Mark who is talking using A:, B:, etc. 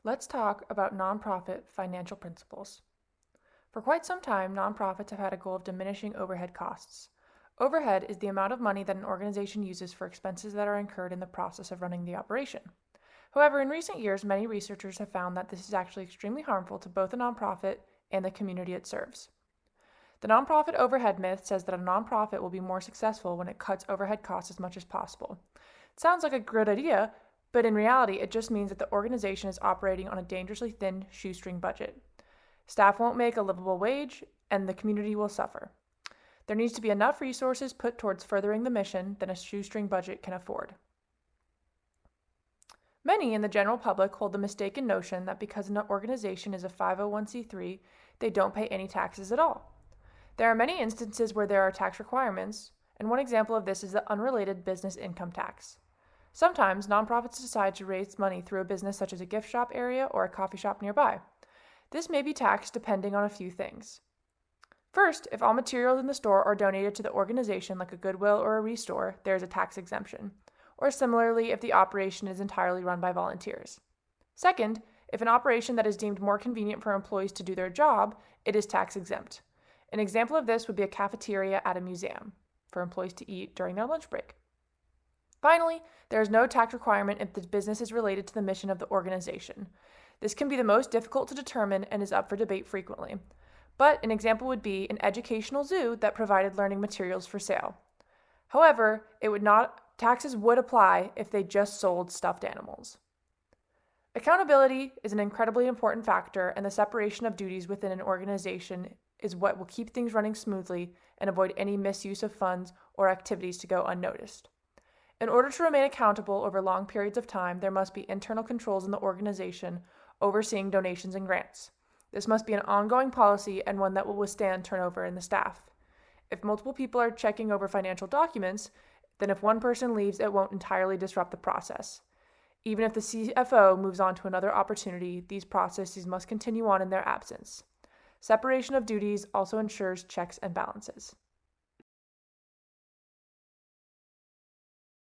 A: let's talk about nonprofit financial principles. For quite some time, nonprofits have had a goal of diminishing overhead costs. Overhead is the amount of money that an organization uses for expenses that are incurred in the process of running the operation. However, in recent years, many researchers have found that this is actually extremely harmful to both a nonprofit and the community it serves. The nonprofit overhead myth says that a nonprofit will be more successful when it cuts overhead costs as much as possible. It sounds like a good idea, but in reality, it just means that the organization is operating on a dangerously thin shoestring budget. Staff won't make a livable wage, and the community will suffer. There needs to be enough resources put towards furthering the mission than a shoestring budget can afford. Many in the general public hold the mistaken notion that because an organization is a 501c3, they don't pay any taxes at all. There are many instances where there are tax requirements, and one example of this is the unrelated business income tax. Sometimes nonprofits decide to raise money through a business such as a gift shop area or a coffee shop nearby. This may be taxed depending on a few things. First, if all materials in the store are donated to the organization like a Goodwill or a Restore, there is a tax exemption. Or similarly, if the operation is entirely run by volunteers. Second, if an operation that is deemed more convenient for employees to do their job, it is tax exempt. An example of this would be a cafeteria at a museum for employees to eat during their lunch break. Finally, there is no tax requirement if the business is related to the mission of the organization. This can be the most difficult to determine and is up for debate frequently. But an example would be an educational zoo that provided learning materials for sale. However, taxes would apply if they just sold stuffed animals. Accountability is an incredibly important factor, and the separation of duties within an organization is what will keep things running smoothly and avoid any misuse of funds or activities to go unnoticed. In order to remain accountable over long periods of time, there must be internal controls in the organization overseeing donations and grants. This must be an ongoing policy and one that will withstand turnover in the staff. If multiple people are checking over financial documents, then if one person leaves, it won't entirely disrupt the process. Even if the CFO moves on to another opportunity, these processes must continue on in their absence. Separation of duties also ensures checks and balances.